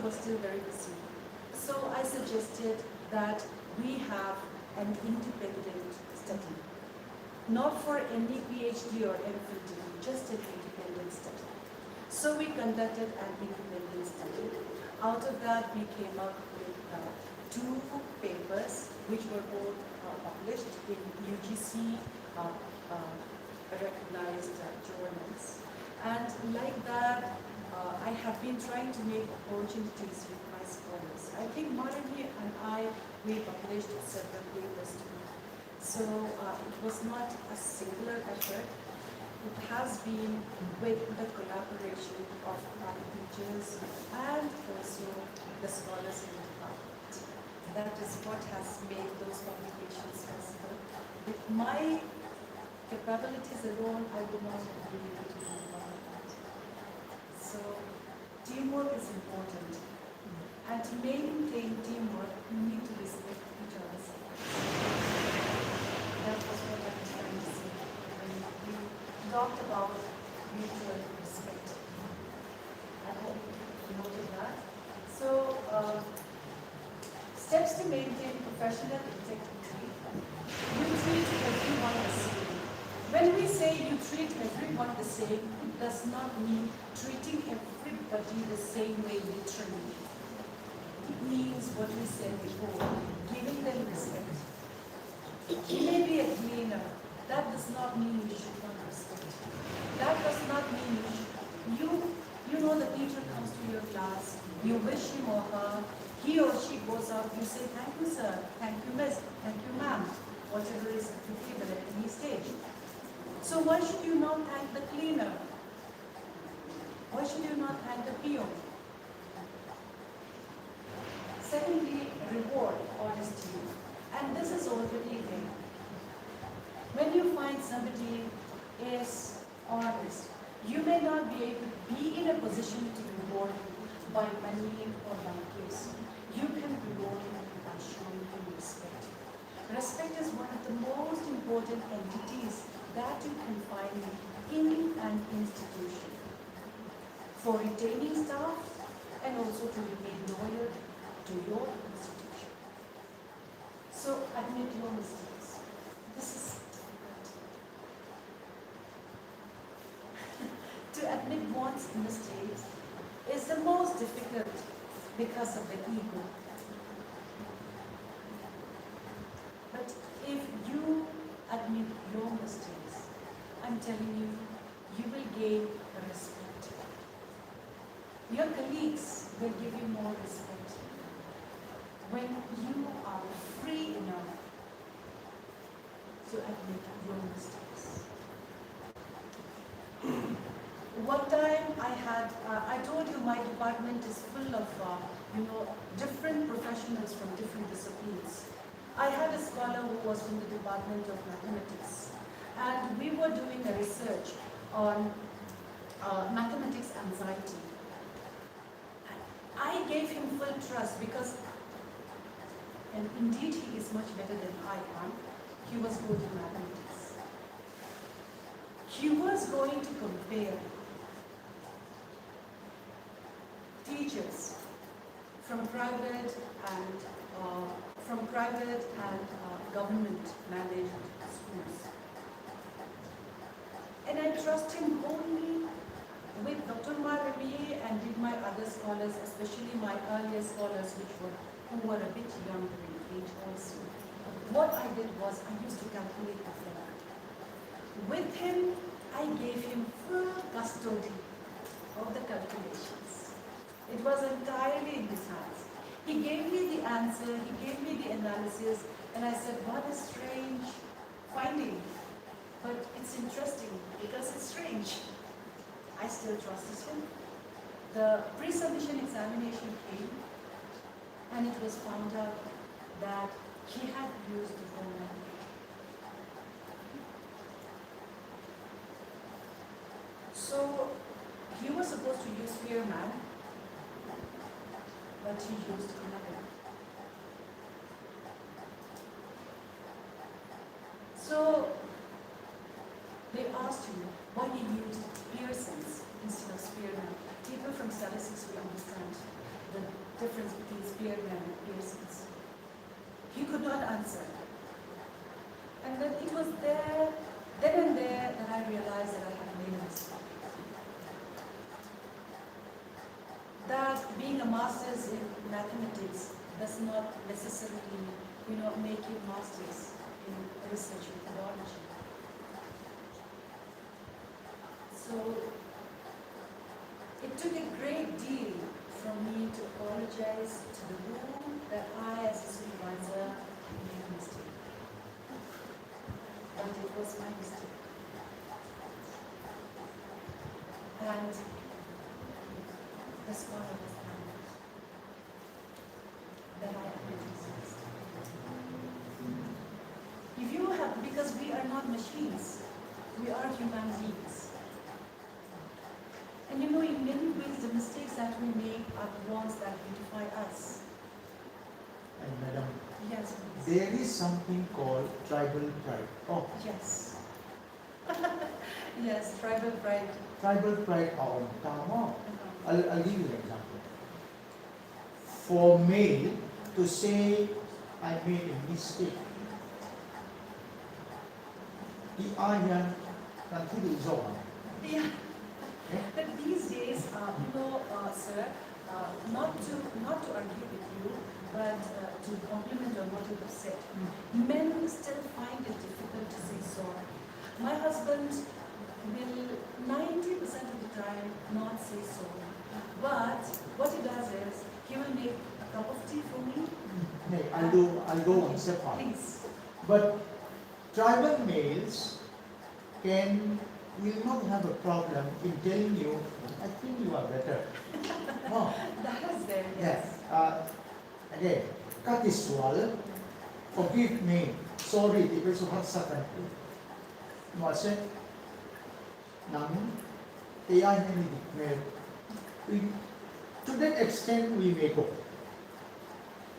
was still very busy. So I suggested that we have an independent study. Not for any PhD or MPhil degree, just an independent study. So we conducted an independent study. Out of that, we came up with 2 papers, which were both published in UGC recognized journals. And like that, I have been trying to make opportunities with my scholars. I think Marini and I, we published several papers too. So it was not a singular effort. It has been with the collaboration of our teachers and also the scholars in the department. That is what has made those publications possible. With my capabilities alone, I would not have been able to do that. So teamwork is important. And to maintain teamwork, you need to respect each other's efforts. That was what I was trying to say when we talked about mutual respect. I hope you noted that. So, steps to maintain professional integrity. You treat everyone the same. When we say you treat everyone the same, it does not mean treating everybody the same way literally. It means what we said before, giving them respect. He may be a cleaner. That does not mean you should not respect. That does not mean you know the teacher comes to your class, you wish him or her, he or she goes out, you say, thank you sir, thank you miss, thank you ma'am, whatever is applicable at any stage. So why should you not thank the cleaner? Why should you not thank the peon? Secondly, reward honesty. And this is already there. When you find somebody is honest, you may not be able to be in a position to reward him by money or by gifts. You can reward him by showing him respect. Respect is one of the most important entities that you can find in an institution for retaining staff and also to remain loyal to your institution. So admit your mistakes. This is to admit one's mistakes is the most difficult because of the ego. But if you admit your mistakes, I'm telling you, you will gain respect. Your colleagues will give you more respect when you are free enough to admit your mistakes. One time I told you my department is full of, different professionals from different disciplines. I had a scholar who was from the Department of Mathematics, and we were doing a research on mathematics anxiety. I gave him full trust because, and indeed he is much better than I am, he was good in mathematics. He was going to compare teachers from private and government managed schools. And I trust him only with Dr. Marini and with my other scholars, especially my earlier scholars who were a bit younger in age also. What I did was I used to calculate the flag. With him, I gave him full custody of the calculations. It was entirely in his hands. He gave me the answer, he gave me the analysis, and I said, what a strange finding. But it's interesting because it's strange. I still trusted him. The pre-submission examination came, and it was found out that he had used the wrong method. So he was supposed to use Spearman, but he used another. So they asked him why he used Pearson's instead of Spearman. People from statistics will understand the difference between spearmen and piercings? He could not answer. And then it was there, then and there, that I realized that I had made a mistake. That being a master's in mathematics does not necessarily, make you masters in research methodology. So it took a great deal from me to apologize to the room that I, as a supervisor, made a mistake. But it was my mistake. And the scholar was found that I had made a mistake. If you have, because we are not machines, we are human beings. And in many ways, the mistakes that we make are the ones that beautify us. And madam, Yes, please. there is something called tribal pride. Oh, Yes. Yes, tribal pride. tribal pride on Tama. I'll give you an example. For male to say, I made a mistake, the iron can put it on. Yeah. But these days, sir, not to argue with you, but to compliment on what you have said, men still find it difficult to say sorry. My husband will 90% of the time not say sorry. But what he does is, he will make a cup of tea for me. Hey, I'll go one step further. Please. But tribal males will not have a problem in telling you, I think you are better. No. That is there, yes. Again, Katiswal, forgive me, sorry, di ba suhagsakan ko. Masa, namun, kaya niya ni declare, to that extent we may go.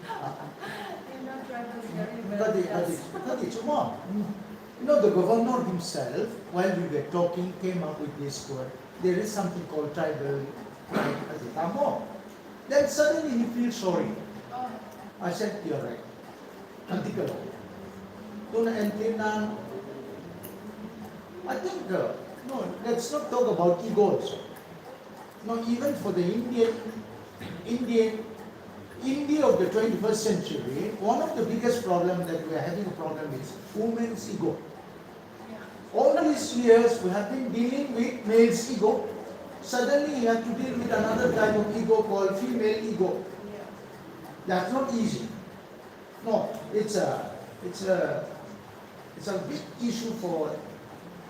Tribal is very well. Cuma, the governor himself, while we were talking, came up with this word. There is something called tribal pride as a tamo. Then suddenly he feels sorry. Oh. I said, you're right. Nanti ka lang. Doon na entinang, I think, no, let's not talk about ego also. No, even for the India of the 21st century, one of the biggest problems that we are having a problem is women's ego. All these years we have been dealing with male's ego. Suddenly you have to deal with another type of ego called female ego. That's not easy. No, it's a big issue for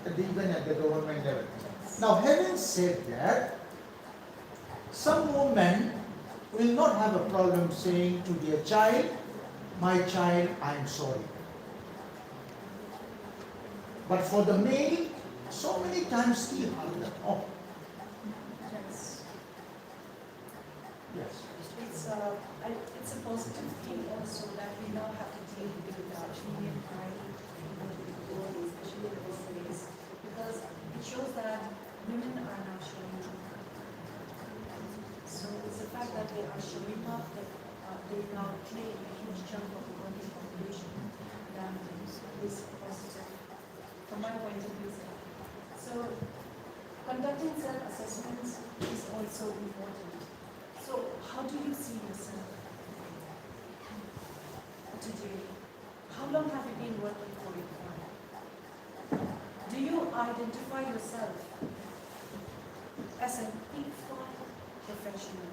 even at the government level. Now, having said that, some women will not have a problem saying to their child, my child, I am sorry. But for the male, so many times still harder. Oh. Yes. Yes. It's a positive thing also that we now have to deal with female pride, especially these days, because it shows that women are now showing up. So it's the fact that they are showing up that they now claim a huge chunk of the working population that is positive from my point of view. So conducting self-assessments is also important. So how do you see yourself today? How long have you been working for your firm? Do you identify yourself as an equal professional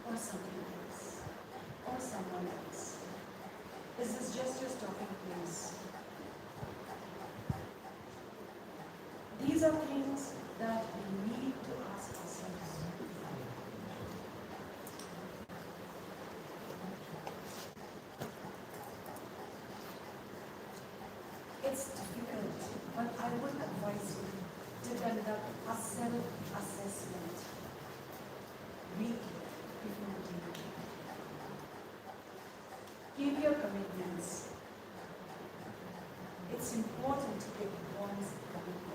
or something else or someone else? Is this just your stopping place? These are things that we need to ask ourselves. It's difficult, but I would advise you to conduct a self-assessment weekly before dinner. Keep your commitments. It's important to keep one's commitment.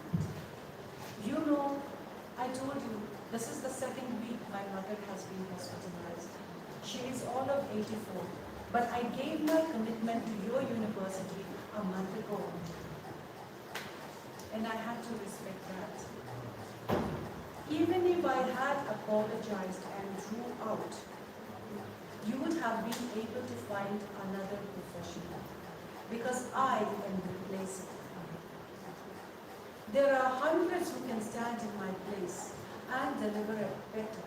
I told you, this is the second week my mother has been hospitalized. She is all of 84. But I gave my commitment to your university a month ago. And I had to respect that. Even if I had apologized and drew out, you would have been able to find another professional. Because I am replaceable. There are hundreds who can stand in my place and deliver a better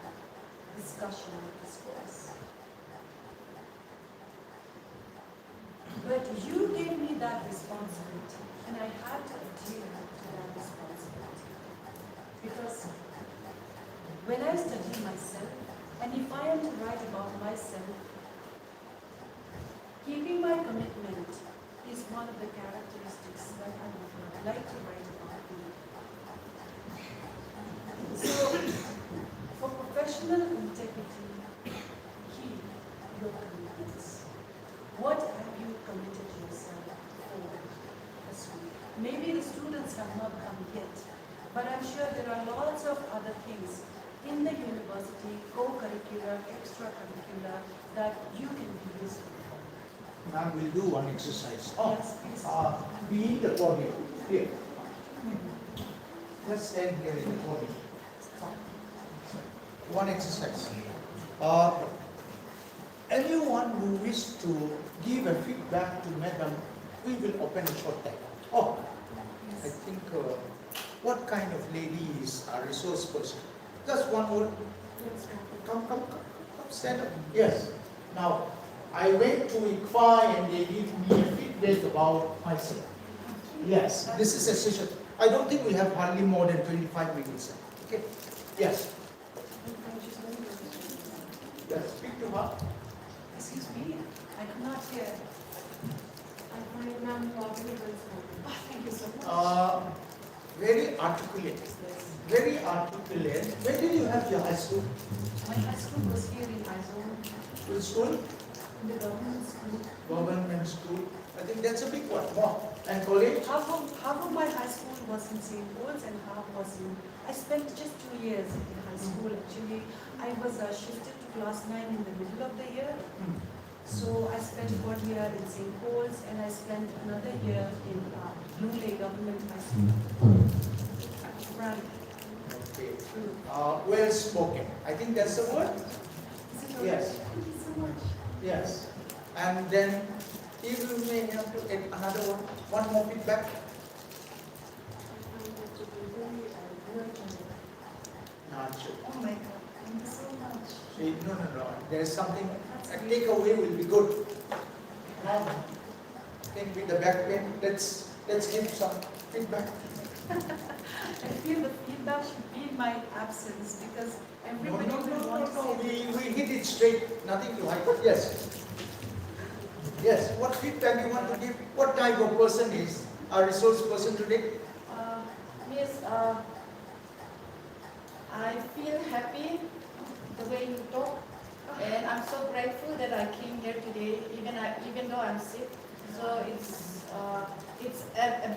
discussion of this course. But you gave me that responsibility, and I had to adhere to that responsibility. Because when I study myself, and if I am to write about myself, keeping my commitment is one of the characteristics that I would like to write about me. So, for professional integrity, keep your commitments. What have you committed yourself for this week? Maybe the students have not come yet, but I'm sure there are lots of other things in the university, co-curricular, extracurricular, that you can be useful for. Ma'am, we'll do one exercise. Yes, please. Be in the podium. Here. Just stand here in the podium. One exercise. Anyone who wishes to give a feedback to Madam, we will open a short time. Oh, I think what kind of lady is a resource person? Just one word. Come, stand up. Yes. Now, I went to ICFAI and they give me a feedback about myself. Yes, this is a session. I don't think we have hardly more than 25 minutes. Okay. Yes. Yes. Speak to her. Excuse me, I could not hear. I'm Ma'am Robin. Oh, thank you so much. Very articulate. Very articulate. Where did you have your high school? My high school was here in Mizoram, Which school? in the government school. Government school. I think that's a big one. More. And college? Half of my high school was in St. Paul's and half was in, I spent just 2 years in high school actually. I was shifted to class 9 in the middle of the year. So I spent 1 year in St. Paul's and I spent another year in Blue Lake Government High School. Right. Okay. Well spoken. I think that's the word. Is it okay? Yes. Thank you so much. Yes. And then if you may have to add another one more feedback. Not sure. Oh my God, thank you so much. See, no. There's something, a takeaway will be good. Now, think with the back pain, let's give some feedback. I feel the feedback should be in my absence because everybody will want to No. say We hit it straight, nothing to hide. Yes. Yes, what feedback you want to give? What type of person is a resource person today? Yes, I feel happy the way you talk, and I'm so grateful that I came here today, even though I'm sick. So it's a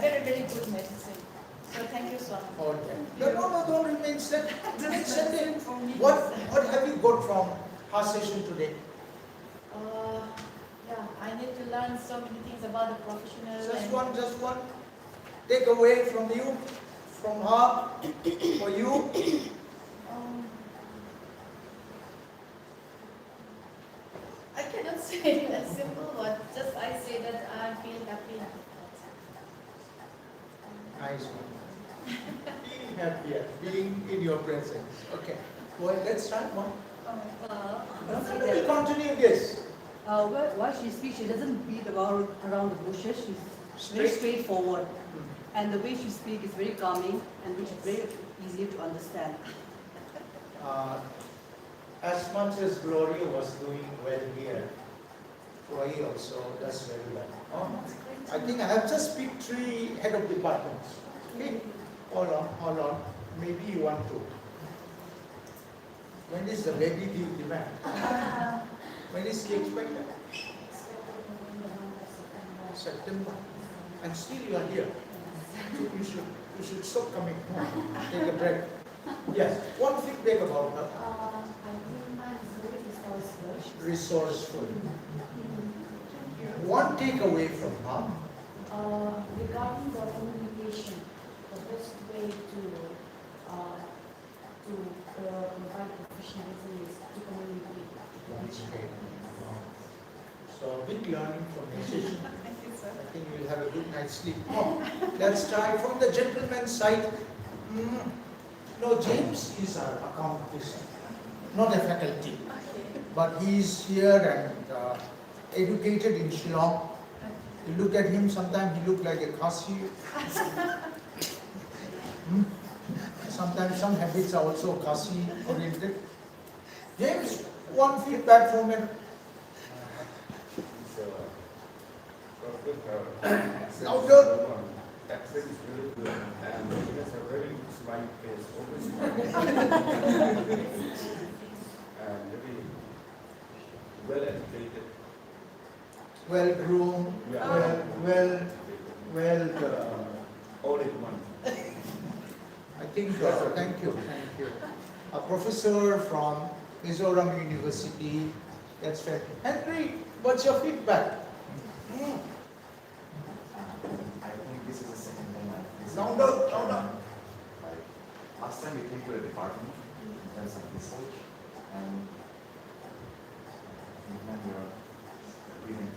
very, very good medicine. So thank you so much. Okay. No, don't remain sad. Remain sad. medicine for me. What have you got from our session today? Yeah, I need to learn so many things about the professional. Just one. Take away from you, from her, for you. I cannot say it in a simple word. Just I say that I feel happy. Nice one. Being happier, being in your presence. Okay. Well, let's start one. We'll continue this. While she speaks, she doesn't beat around the bushes. She's very Straight. straightforward. And the way she speaks is very calming and which is very easy to understand. As much as Gloria was doing well here, Roy also does very well. I think I have just picked 3 head of departments. Okay, hold on. Maybe you want to. When is the baby due demand? When is he expected? September. And still you are here. So you should stop coming. Take a break. Yes, one feedback about her. I think mine is very resourceful. Resourceful. One takeaway from her. Regarding the communication, the best way to provide professionalism is to communicate. So big learning from your session. Thank you, sir. I think you will have a good night's sleep. Oh, let's try from the gentleman's side. No, James is our account officer, not a faculty, but he is here and educated in Shillong. You look at him, sometimes he looks like a Kasi. Sometimes some habits are also Kasi oriented. James, one feedback from him. Louder. Accent is really good and he has a very good smile face, always and very well educated. Well groomed, All in one. I think, thank you. A professor from Mizoram University, that's fair. Henry, what's your feedback? I think this is the second time I've visited. Louder. Like, last time we came to the department in terms of research, and remember reading.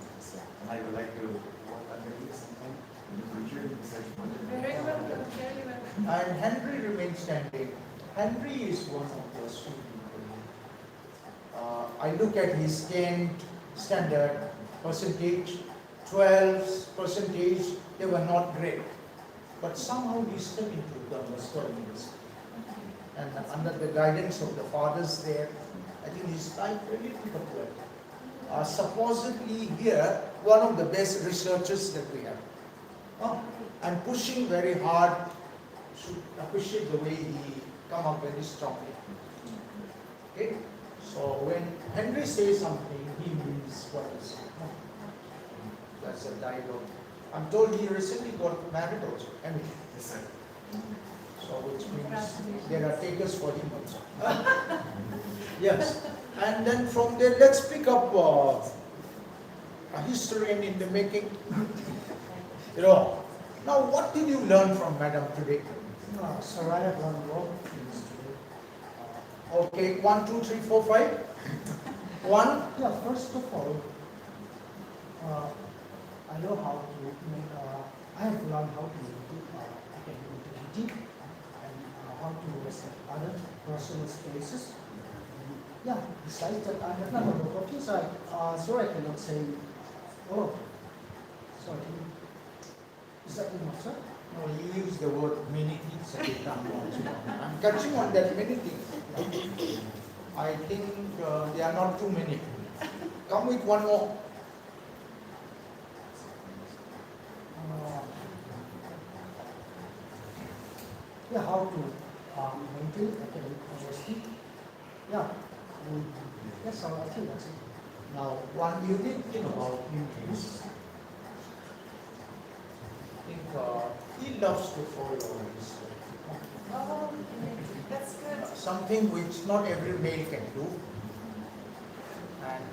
And I would like to work under you sometime in the future in research project. Very welcome, very welcome. And Henry remains standing. Henry is one of the sweet people. I look at his 10 standard percentage, 12 percentage, they were not great. But somehow he stepped into the Western University. And under the guidance of the fathers there, I think his life really took up well. Supposedly here, one of the best researchers that we have. And pushing very hard, should appreciate the way he come up very strongly. Okay? So when Henry says something, he means what he says. That's a dialogue. I'm told he recently got married also. Henry. Yes, sir. So which means there are takers for him also. Yes. And then from there, let's pick up a historian in the making. Now what did you learn from Madam today? Sir, I have learned a lot of things today. Okay, 1, 2, 3, 4, 5. 1. Yeah, first of all, I know how to make, I have learned how to academic critique and how to respect other personal spaces. Yeah, besides that, I have not a lot of things. Sorry, I cannot say. Oh, sorry. Is that enough, sir? No, you use the word many things a bit I'm catching on that many things. I think there are not too many. Come with one more. Yeah, how to maintain academic honesty. Yeah. Yes, sir, I think that's it. Now, one unique thing about him is, I think he loves to follow his Oh, that's good. something which not every male can do. And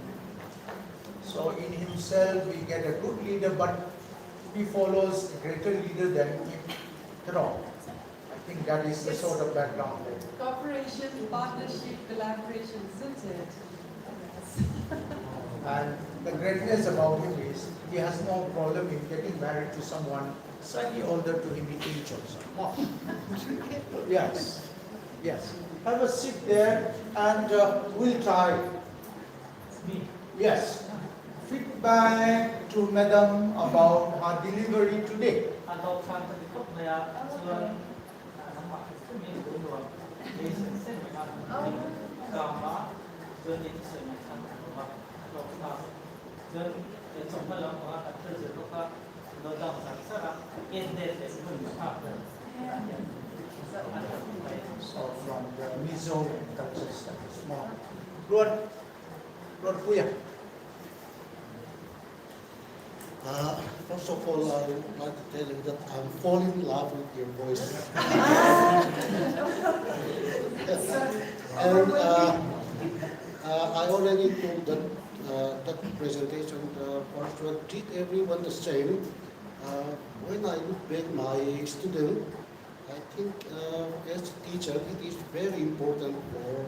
so in himself we get a good leader, but he follows a greater leader than him. I think that is the sort of background there. Cooperation, partnership, collaboration, isn't it? And the greatness about him is he has no problem in getting married to someone slightly older to him in age also. Yes, yes. Have a seat there and we'll try. Yes. Feedback to Madam about her delivery today. So from the Mizoram culture studies. Lord Puya. First of all, I would like to tell you that I'm falling in love with your voice. And I already told that presentation, first to treat everyone the same. When I look back my student, I think as a teacher, it is very important for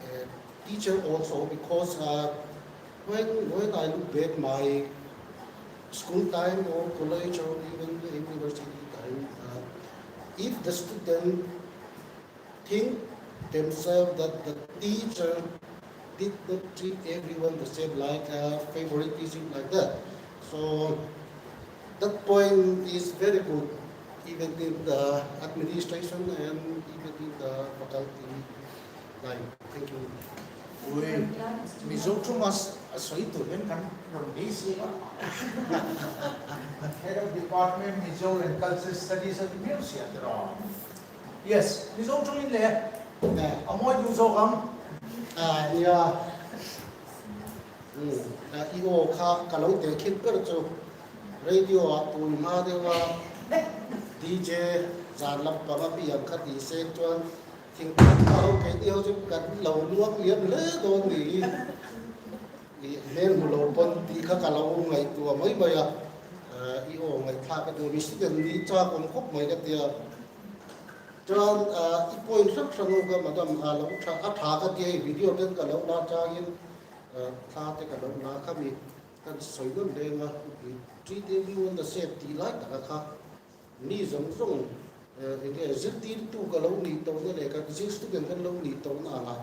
a teacher also, because when I look back my school time or college or even university time, if the student think themselves that the teacher did not treat everyone the same, like favoritism like that. So that point is very good, even in the administration and even in the faculty line. Thank you. Ui, Mizoram as soi tu len kan from DC. Head of Department Mizoram and Cultural Studies at the Museum. Yes, Mizoram in there. Amoy Mizoram. Yeah. Io kalau dekin kerja radio atau madewa DJ jalan pengapi yang kat di setuan tingkat tahu dia juga kat lau luang liam le don ni nen mulau pun tika kalau ngai tua mai baya io ngai thak kat dua mesti kan ni cak kop mai kat dia John, point section of Madam Alam, Ataka, video then Kalona Tagin, Tata Kalona Kami, and Soyun Dema, treat everyone the safety like Aka, Nizam Song, Zilti to Galoni Tona, like a Zilstic and Galoni Tona,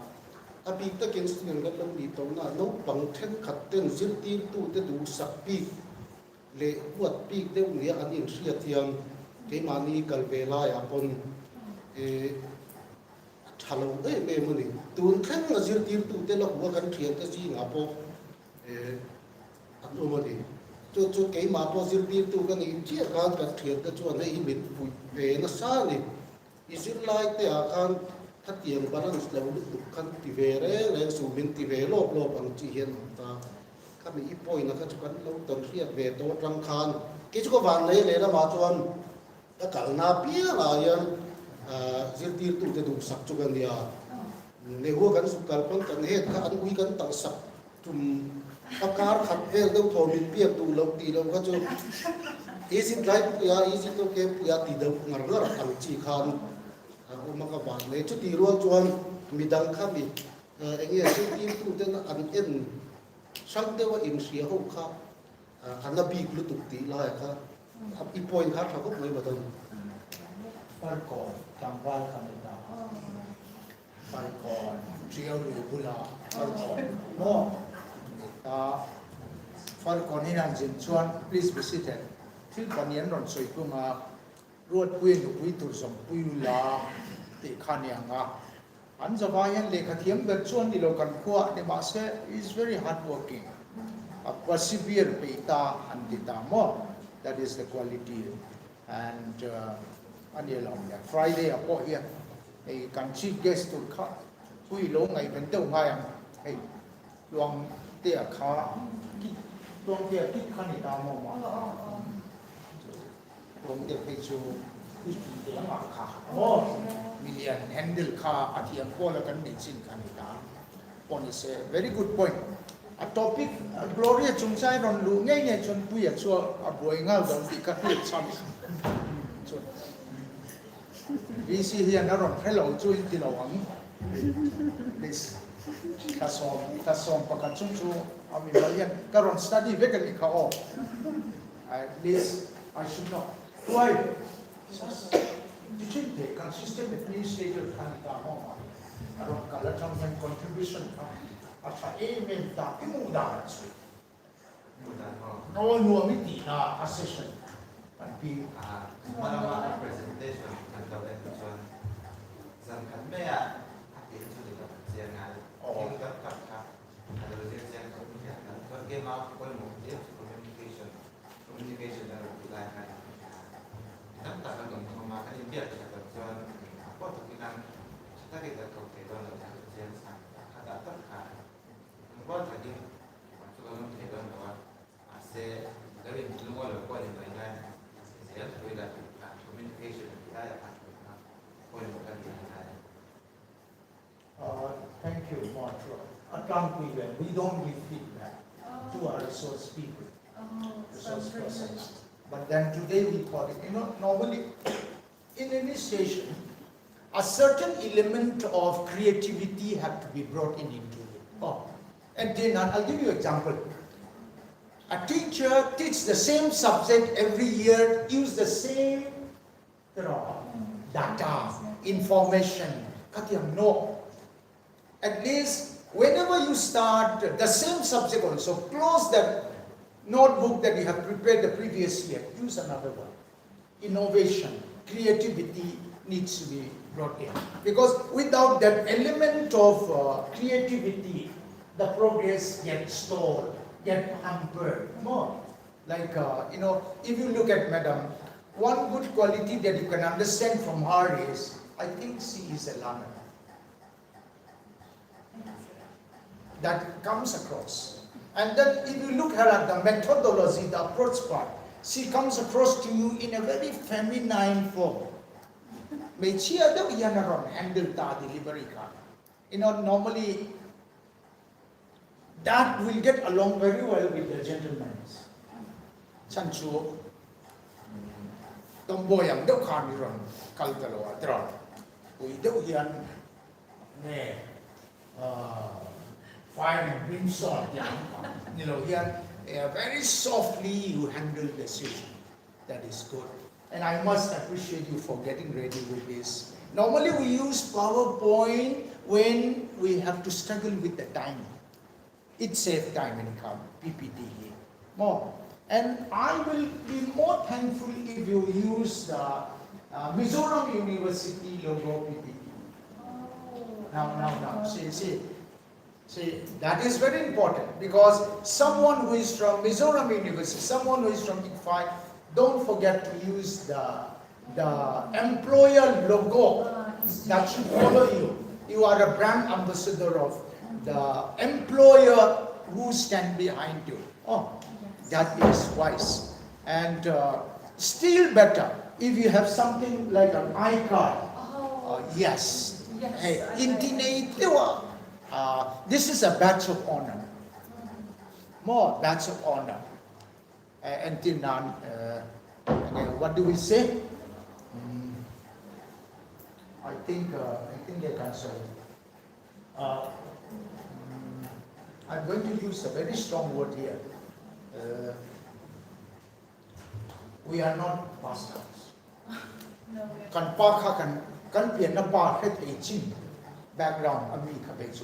a big against the Galoni Tona, no Bangten Captain Zilti to the do Sapi, Le what big they were an initiative, Kemani Galvela upon. Hello, money. Don't come as your dear to tell of what country at the sea up nobody. To came up as your dear to an India can't get here that one image with a sunny. Is it like the account at the balance level to cultivate and so win develop love and Tian? Coming point of such a low don't hear where don't drunk can. Kitsko van later, Matuan, the Kalnapia lion. Ziltir tu te du sak chugan dia nego kan sukal pon kan het ka an ui kan tang sak tum pakar khat vel do thomin piak tu lo ti lo ka chu is it right ya is it okay ya ti do ngar ngar tang chi khan o ma ka ban le chu ti ro chuan midang kha mi engi ziltir tu te na an en sang de wa in sia ho kha an na bi lu tu ti la ka i point kha tha ko mai ba don Falcon, Kampal Kamita, Falcon, Trio Bula, Falcon. No, Falcon in Anjinchuan, please be seated. Till Panian on Soikuma, Road Queen, Puitusum, Puila, the Kanyanga. Anzavayan Lake Hatiam, the Chuan, the local Kua, the Master is very hardworking. A persevere Peta and Ditamo, that is the quality. And Friday apo here a chief guest to car we long I can tell my hey long there car long there kit canita mama long there picture oh million handle car at the Paula can meet in canita on is a very good point. A topic Gloria Chungsai on Lu Ngay Chun Puya so a boying out on the Catholic Summit. We see here now on hello to Tilawang. This Kasom Pakachunchu, Amilian, Karon study vegan kao. At least I should know. Why? Did you take consistent administrative Kanita? Aron Kalatam and contribution at amen Takimuda. No, no, meeting a session. And be Malama presentation and the lecture. Some can be a into the Zian, or and the Zian communication. Came out one more communication. Communication that would be like that. Sometimes I don't come out and get the John. What we can study the cocktail on the Zian side. At that time, what I did, I say, very you, Montreal. We don't give feedback to our resource people, resource persons. But then today we thought, normally in any station, a certain element of creativity have to be brought into it. And then I'll give you an example. A teacher teaches the same subject every year, use the same data, information. No. At least whenever you start the same subject also, close that notebook that you have prepared the previous year, use another one. Innovation, creativity needs to be brought in. Because without that element of creativity, the progress gets stalled, gets hampered more. Like, if you look at Madam, one good quality that you can understand from her is, I think she is a learner. That comes across. And then if you look at the methodology, the approach part, she comes across to you in a very feminine form. Normally, that will get along very well with the gentlemen. Chanchu, tomboyang do kaniron kaltalo atron. We do yan fire and brimstone. Very softly you handle the situation. That is good. And I must appreciate you for getting ready with this. Normally we use PowerPoint when we have to struggle with the time. It saves time and come PPT here. More. And I will be more thankful if you use the Mizoram University logo PPT. Now. See, that is very important because someone who is from Mizoram University, someone who is from ICFAI, don't forget to use the employer logo. That should follow you. You are a brand ambassador of the employer who stand behind you. That is wise. And still better if you have something like an iCard. Yes. Hey, this is a badge of honor. More badge of honor. Until now, what do we say? I think I can say. I'm going to use a very strong word here. We are not pastors. No, background.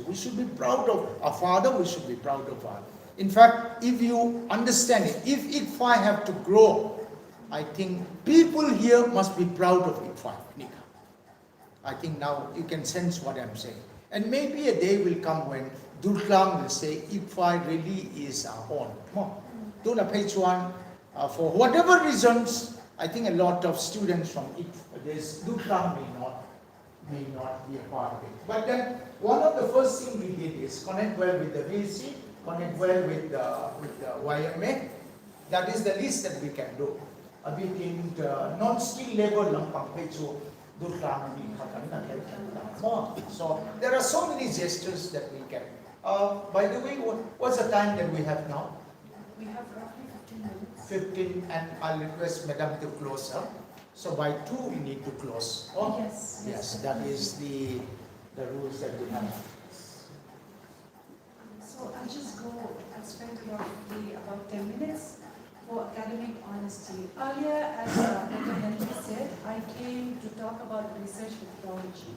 We should be proud of our father, we should be proud of our. In fact, if you understand it, if ICFAI have to grow, I think people here must be proud of ICFAI. I think now you can sense what I'm saying. And maybe a day will come when Durklang will say ICFAI really is our own. For whatever reasons, I think a lot of students from this Durklang may not be a part of it. But then one of the first things we did is connect well with the VC, connect well with the YMA. That is the least that we can do. We can non-skill level lang pangpecho Durklang. So there are so many gestures that we can. By the way, what's the time that we have now? we have roughly 15 minutes. 15, and I'll request Madam to close up. So by 2 we need to close. Yes, that is the rules that we have. So I'll just go and spend roughly about 10 minutes for academic honesty. Earlier, as Dr. Henry said, I came to talk about research methodology.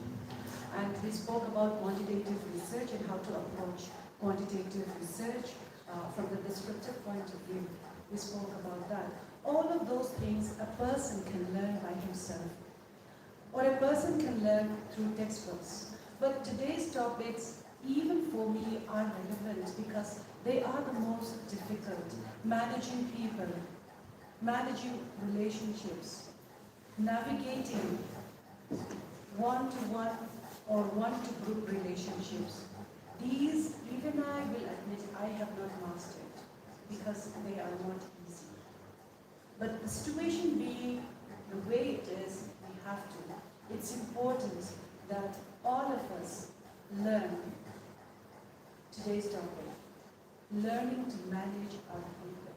And we spoke about quantitative research and how to approach quantitative research from the descriptive point of view. We spoke about that. All of those things a person can learn by himself, or a person can learn through textbooks. But today's topics, even for me, are relevant because they are the most difficult. Managing people, managing relationships, navigating one-to-one or one-to-group relationships. These, even I will admit, I have not mastered because they are not easy. But the situation being the way it is, we have to. It's important that all of us learn today's topic, learning to manage our people.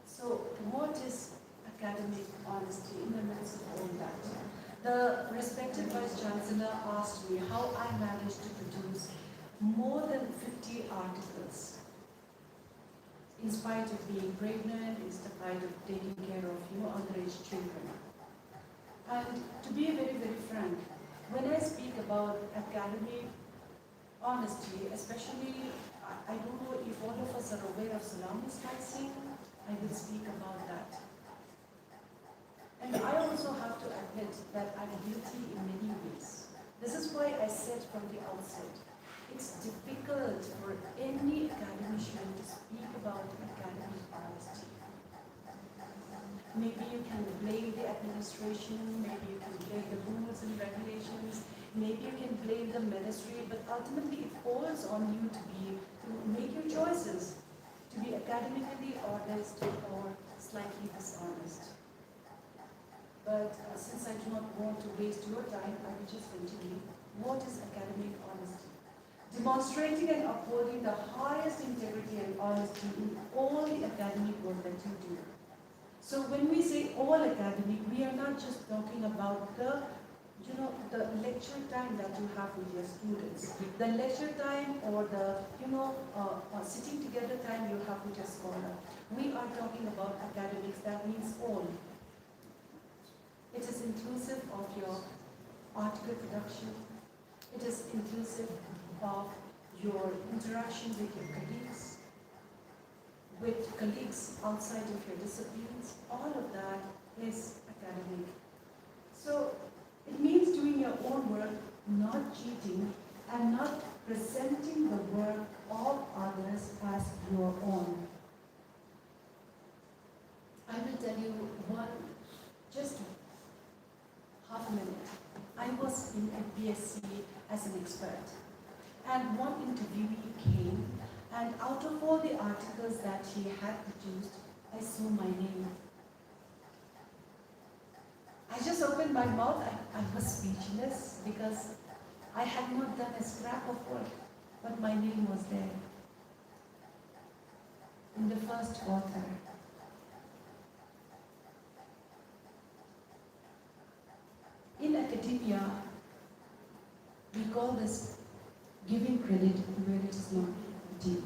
So what is academic honesty in the midst of all that? The respected Vice Chancellor asked me how I managed to produce more than 50 articles in spite of being pregnant, in spite of taking care of underage children. And to be very, very frank, when I speak about academic honesty, especially, I don't know if all of us are aware of salami slicing, I will speak about that. And I also have to admit that I'm guilty in many ways. This is why I said from the outset, it's difficult for any academician to speak about academic honesty. Maybe you can blame the administration, maybe you can blame the rules and regulations, maybe you can blame the ministry, but ultimately it falls on you to make your choices, to be academically honest or slightly dishonest. But since I do not want to waste your time, I will just continue. What is academic honesty? Demonstrating and upholding the highest integrity and honesty in all the academic work that you do. So when we say all academic, we are not just talking about the lecture time that you have with your students, the lecture time or the, sitting together time you have with your scholar. We are talking about academics, that means all. It is inclusive of your article production. It is inclusive of your interaction with your colleagues, outside of your disciplines. All of that is academic. So it means doing your own work, not cheating, and not presenting the work of others as your own. I will tell you just half a minute. I was in a BSc as an expert, and one interviewee came, and out of all the articles that he had produced, I saw my name. I just opened my mouth, I was speechless because I had not done a scrap of work, but my name was there in the first author. In academia, we call this giving credit where it is not due.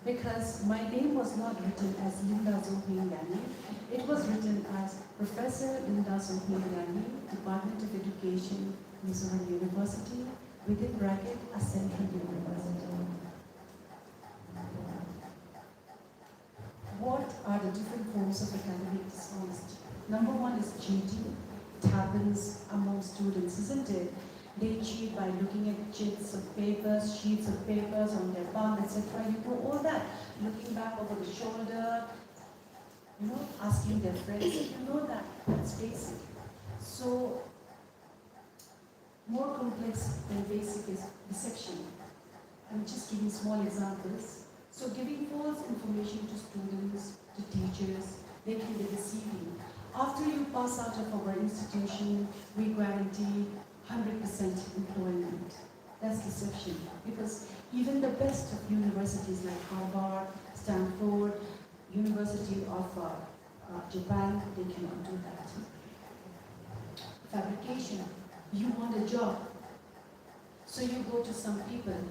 Because my name was not written as Linda Zohmiani, it was written as Professor Linda Zohmiani, Department of Education, Mizoram University, within bracket, a central university. What are the different forms of academic dishonesty? Number one is cheating. It happens among students, isn't it? They cheat by looking at sheets of papers on their palm, etc. You know all that. Looking back over the shoulder, asking their friends. You know that. That's basic. So, more complex than basic is deception. I'm just giving small examples. So, giving false information to students, to teachers, they can be deceiving. After you pass out of our institution, we guarantee 100% employment. That's deception. Because even the best of universities like Harvard, Stanford, University of Japan, they cannot do that. Fabrication. You want a job. So you go to some people.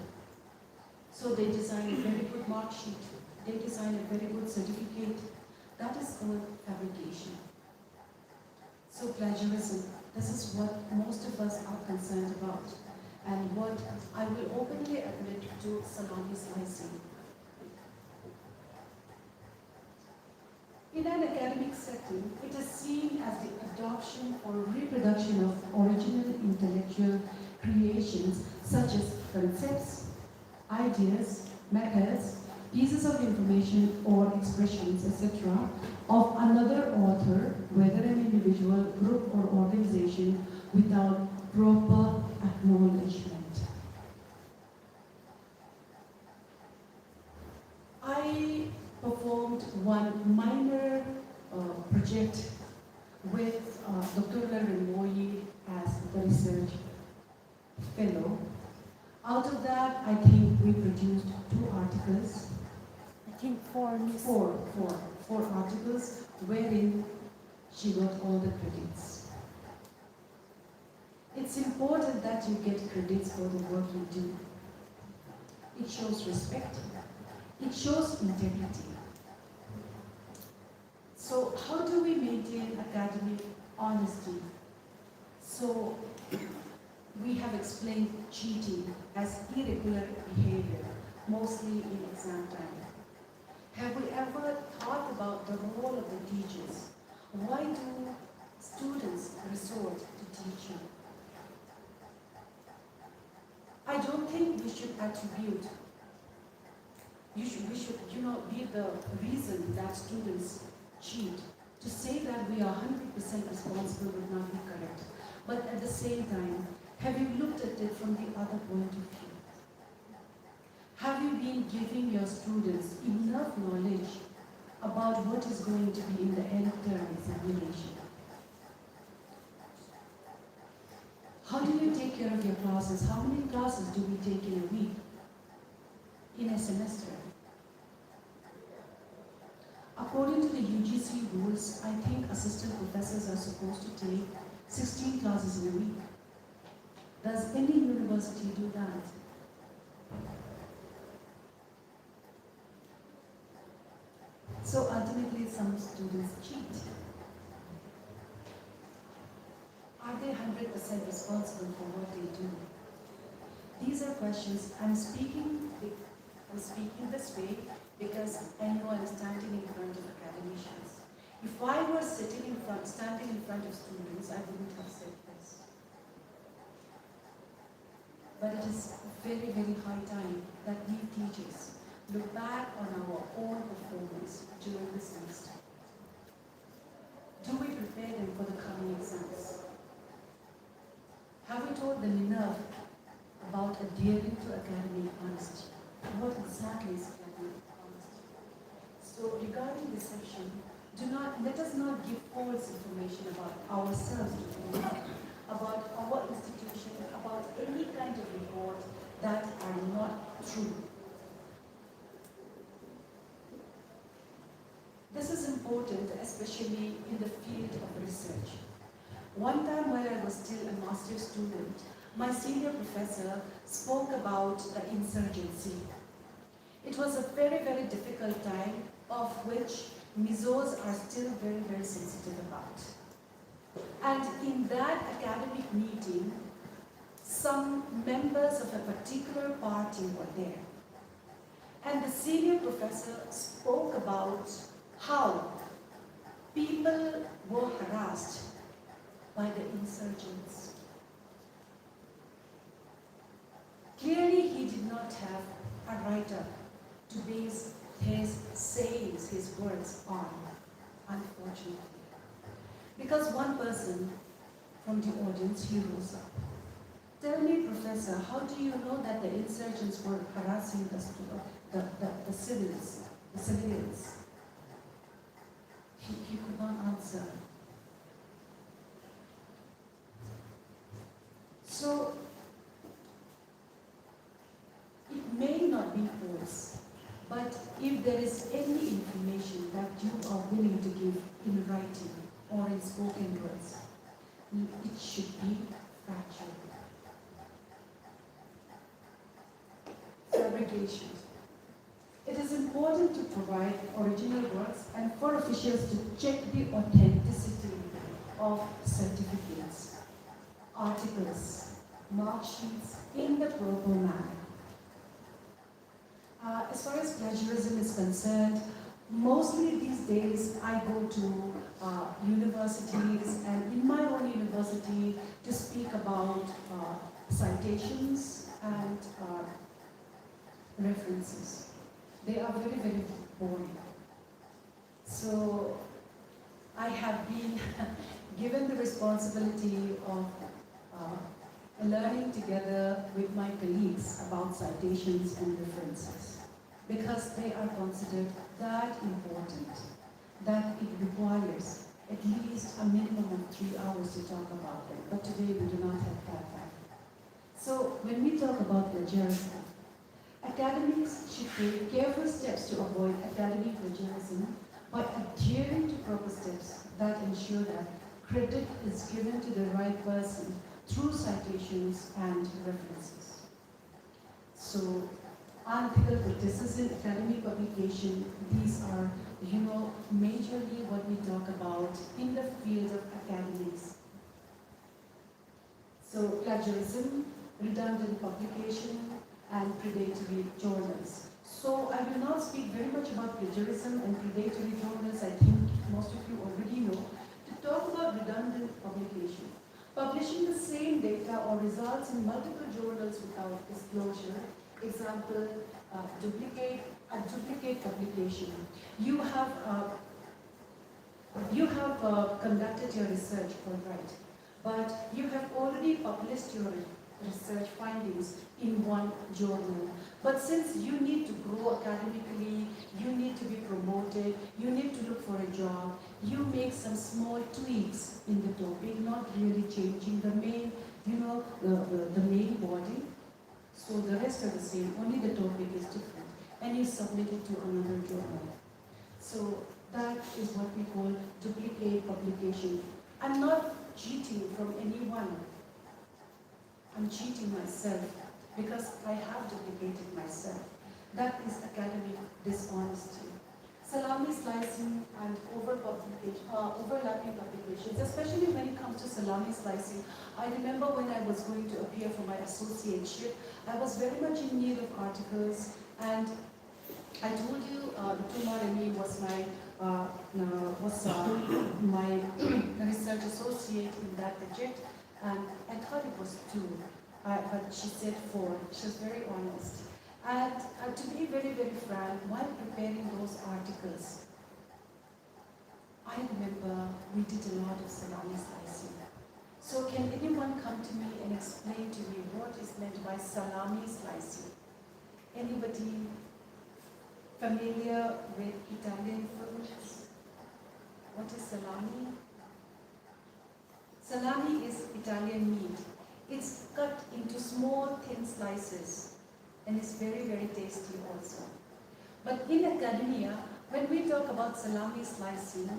So they design a very good mark sheet. They design a very good certificate. That is called fabrication. So plagiarism, this is what most of us are concerned about, and what I will openly admit to salami slicing. In an academic setting, it is seen as the adoption or reproduction of original intellectual creations such as concepts, ideas, methods, pieces of information or expressions, etc., of another author, whether an individual, group, or organization, without proper acknowledgement. I performed one minor project with Dr. Renmoyi as the research fellow, Out of that, I think we produced 2 articles, I think 4 miss. four articles wherein she got all the credits. It's important that you get credits for the work you do. It shows respect. It shows integrity. So how do we maintain academic honesty? So we have explained cheating as irregular behavior, mostly in exam time. Have we ever thought about the role of the teachers? Why do students resort to teaching? I don't think we should attribute, we should, be the reason that students cheat. To say that we are 100% responsible would not be correct. But at the same time, have you looked at it from the other point of view? Have you been giving your students enough knowledge about what is going to be in the end term examination? How do you take care of your classes? How many classes do we take in a week? In a semester? According to the UGC rules, I think assistant professors are supposed to take 16 classes in a week. Does any university do that? So ultimately, some students cheat. Are they 100% responsible for what they do? These are questions. I'm speaking this way because I know I'm standing in front of academicians. If I were standing in front of students, I wouldn't have said this. But it is very, very high time that we teachers look back on our own performance during the semester. Do we prepare them for the coming exams? Have we taught them enough about adhering to academic honesty? What exactly is academic honesty? So regarding this section, let us not give false information about ourselves to anyone, about our institution, about any kind of report that are not true. This is important, especially in the field of research. One time when I was still a master's student, my senior professor spoke about the insurgency. It was a very, very difficult time, of which Mizos are still very, very sensitive about. And in that academic meeting, some members of a particular party were there. And the senior professor spoke about how people were harassed by the insurgents. Clearly, he did not have a writer to base his sayings, his words on, unfortunately. Because one person from the audience, he rose up. Tell me, Professor, how do you know that the insurgents were harassing the civilians? He could not answer. So, it may not be false, but if there is any information that you are willing to give in writing or in spoken words, it should be factual. Fabrication. It is important to provide original works and for officials to check the authenticity of certificates, articles, mark sheets in the proper manner. As far as plagiarism is concerned, mostly these days I go to universities and in my own university to speak about citations and references. They are very, very boring. So I have been given the responsibility of learning together with my colleagues about citations and references because they are considered that important that it requires at least a minimum of 3 hours to talk about them. But today we do not have that time. So when we talk about plagiarism, academics should take careful steps to avoid academic plagiarism by adhering to proper steps that ensure that credit is given to the right person through citations and references. So, unethical practices in academic publication, these are, majorly what we talk about in the field of academics. So, plagiarism, redundant publication, and predatory journals. So, I will not speak very much about plagiarism and predatory journals. I think most of you already know. To talk about redundant publication, publishing the same data or results in multiple journals without disclosure. Example, duplicate publication. You have conducted your research, all right, but you have already published your research findings in one journal. But since you need to grow academically, you need to be promoted, you need to look for a job, you make some small tweaks in the topic, not really changing the main, the main body. So the rest are the same, only the topic is different. And you submit it to another journal. So that is what we call duplicate publication. I'm not cheating from anyone. I'm cheating myself because I have duplicated myself. That is academic dishonesty. Salami slicing and overlapping publications, especially when it comes to salami slicing. I remember when I was going to appear for my associateship, I was very much in need of articles, and I told you Tumar Remy was my research associate in that project, and I thought it was 2, but she said 4. She was very honest. And to be very, very frank, while preparing those articles, I remember we did a lot of salami slicing. So can anyone come to me and explain to me what is meant by salami slicing? Anybody familiar with Italian foods? What is salami? Salami is Italian meat. It's cut into small, thin slices. And it's very, very tasty also. But in academia, when we talk about salami slicing,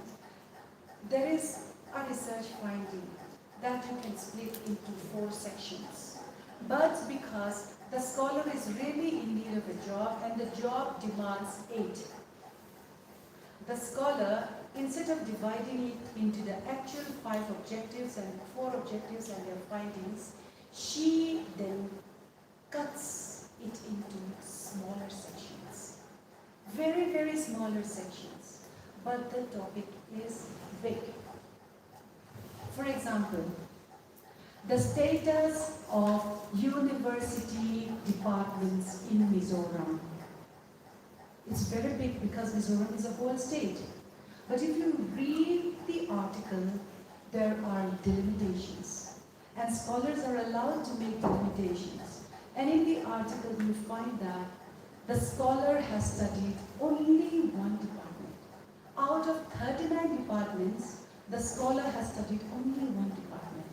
there is a research finding that you can split into 4 sections. But because the scholar is really in need of a job and the job demands 8, the scholar, instead of dividing it into the actual 5 objectives and 4 objectives and their findings, she then cuts it into smaller sections. Very, very smaller sections. But the topic is big. For example, the status of university departments in Mizoram. It's very big because Mizoram is a whole state. But if you read the article, there are delimitations. And scholars are allowed to make delimitations. And in the article, you find that the scholar has studied only one department. Out of 39 departments, the scholar has studied only one department.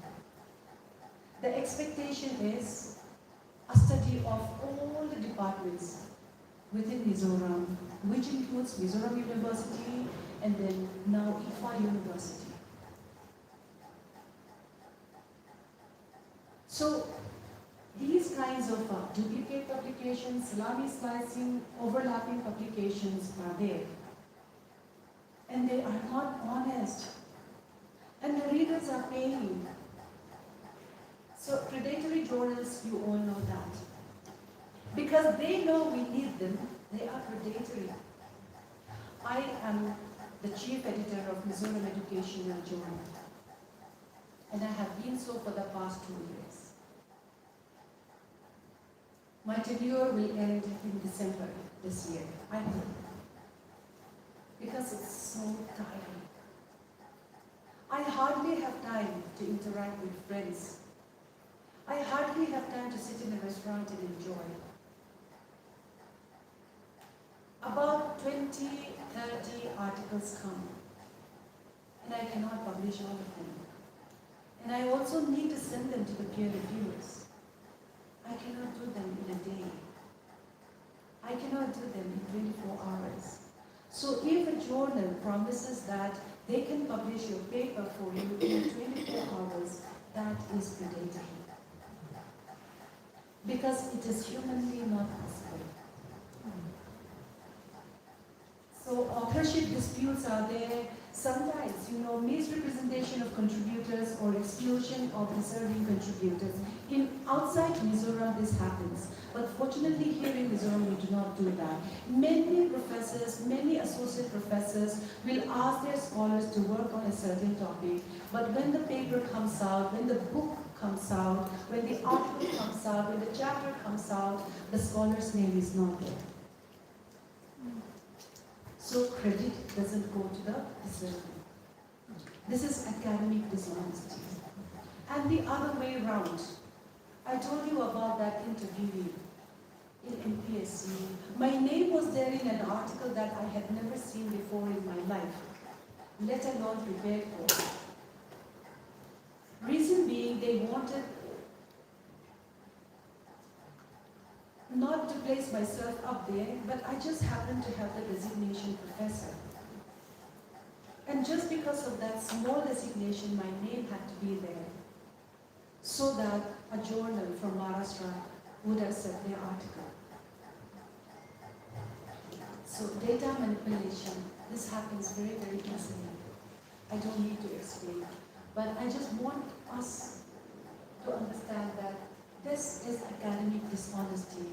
The expectation is a study of all the departments within Mizoram, which includes Mizoram University and then now ICFAI University. So, these kinds of duplicate publications, salami slicing, overlapping publications are there. And they are not honest. And the readers are paying. So predatory journals, you all know that. Because they know we need them, they are predatory. I am the chief editor of Mizoram Educational Journal. And I have been so for the past 2 years. My tenure will end in December this year, I hope. Because it's so tiring. I hardly have time to interact with friends. I hardly have time to sit in a restaurant and enjoy. About 20, 30 articles come, and I cannot publish all of them. And I also need to send them to the peer reviewers. I cannot do them in 24 hours. So if a journal promises that they can publish your paper for you in 24 hours, that is predatory. Because it is humanly not possible. So authorship disputes are there. Sometimes, misrepresentation of contributors or exclusion of deserving contributors. Outside Mizoram, this happens. But fortunately, here in Mizoram, we do not do that. Many professors, many associate professors will ask their scholars to work on a certain topic. But when the paper comes out, when the book comes out, when the article comes out, when the chapter comes out, the scholar's name is not there. So credit doesn't go to the deserving. This is academic dishonesty. And the other way around, I told you about that interviewee in MPSC. My name was there in an article that I had never seen before in my life, let alone prepared for. Reason being, they wanted not to place myself up there, but I just happened to have the designation professor. And just because of that small designation, my name had to be there, so that a journal from Maharashtra would accept their article. So data manipulation, this happens very, very easily. I don't need to explain. But I just want us to understand that this is academic dishonesty.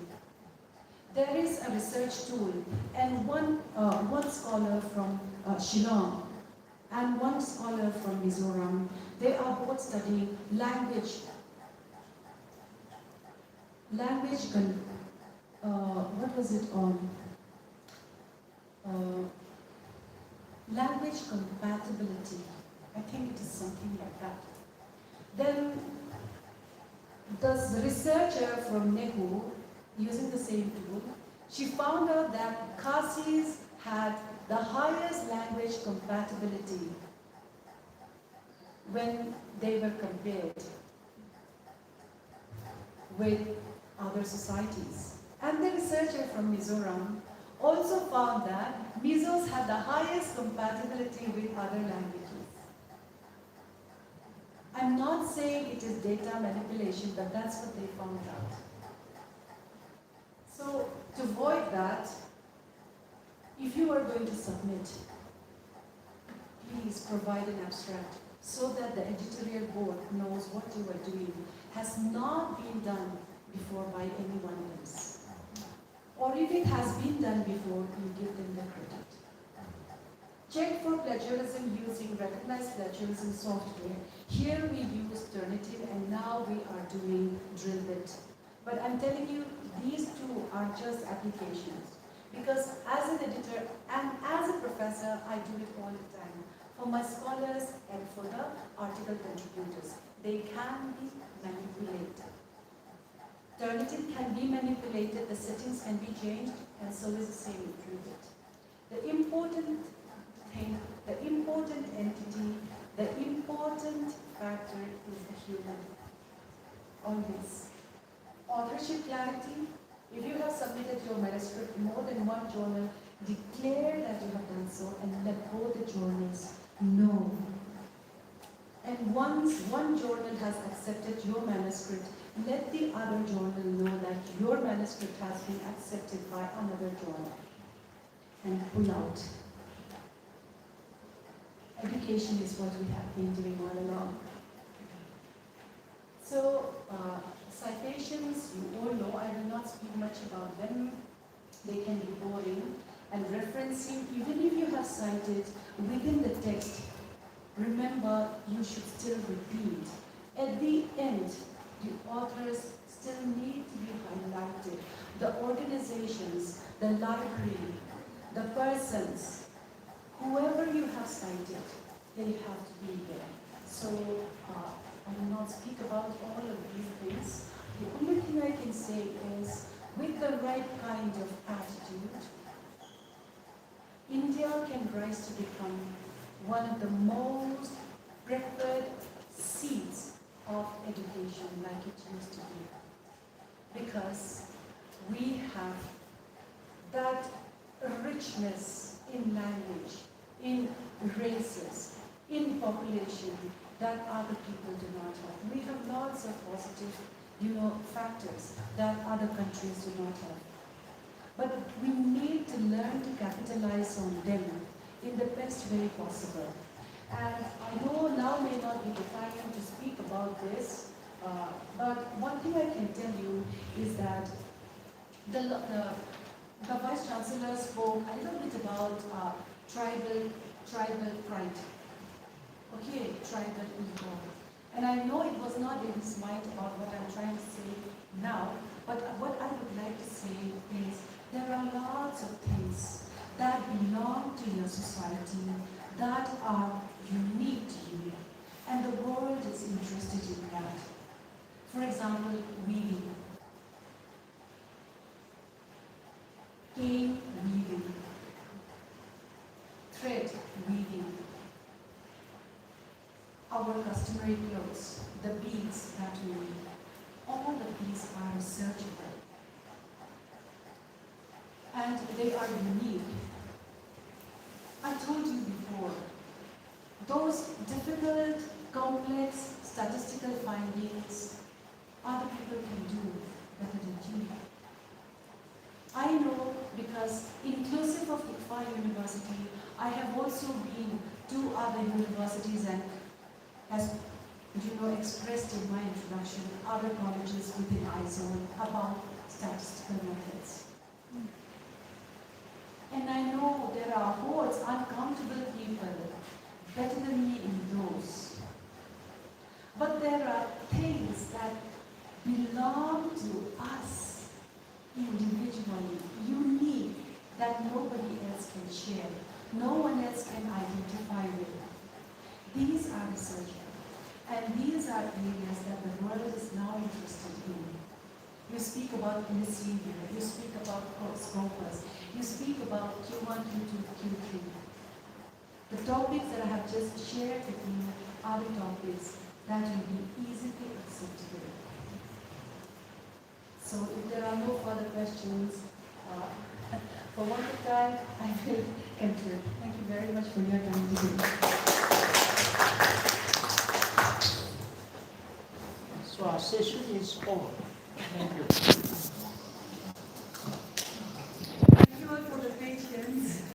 There is a research tool, and one scholar from Shillong and one scholar from Mizoram, they are both studying language compatibility. I think it is something like that. Then the researcher from Nehu, using the same tool, she found out that Khasis had the highest language compatibility when they were compared with other societies. And the researcher from Mizoram also found that Mizos had the highest compatibility with other languages. I'm not saying it is data manipulation, but that's what they found out. So, to avoid that, if you are going to submit, please provide an abstract so that the editorial board knows what you are doing has not been done before by anyone else. Or if it has been done before, you give them the credit. Check for plagiarism using recognized plagiarism software. Here we use Turnitin, and now we are doing Drillbit. But I'm telling you, these two are just applications. Because as an editor and as a professor, I do it all the time. For my scholars and for the article contributors, they can be manipulated. Turnitin can be manipulated, the settings can be changed, and so is the same with Drillbit. The important thing, the important entity, the important factor is the human. Always. Authorship clarity. If you have submitted your manuscript more than one journal, declare that you have done so and let both the journals know. And once one journal has accepted your manuscript, let the other journal know that your manuscript has been accepted by another journal. And pull out. Education is what we have been doing all along. So, citations, you all know, I will not speak much about them. They can be boring. And referencing, even if you have cited within the text, remember, you should still repeat. At the end, the authors still need to be highlighted. The organizations, the library, the persons, whoever you have cited, they have to be there. So, I will not speak about all of these things. The only thing I can say is, with the right kind of attitude, India can rise to become one of the most preferred seats of education like it used to be. Because we have that richness in language, in races, in population that other people do not have. We have lots of positive, factors that other countries do not have. But we need to learn to capitalize on them in the best way possible. And I know now may not be the time to speak about this, but one thing I can tell you is that the Vice Chancellor spoke a little bit about tribal pride. Okay, tribal ego. And I know it was not in his mind about what I'm trying to say now, but what I would like to say is there are lots of things that belong to your society that are unique to you, and the world is interested in that. For example, weaving, cane weaving, thread weaving, our customary clothes, the beads that we weave, all of these are researchable. And they are unique. I told you before, those difficult, complex statistical findings, other people can do better than you. I know because inclusive of ICFAI University, I have also been to other universities and, as expressed in my introduction, other colleges within IZone about statistical methods. And I know there are hordes, uncountable people better than me in those. But there are things that belong to us individually, unique, that nobody else can share, no one else can identify with. These are researchable, and these are areas that the world is now interested in. You speak about Innisivia, you speak about scopus, you speak about Q1, Q2, Q3. The topics that I have just shared with you are the topics that will be easily acceptable. So if there are no further questions, for one time, I will conclude. Thank you very much for your time today. So our session is over.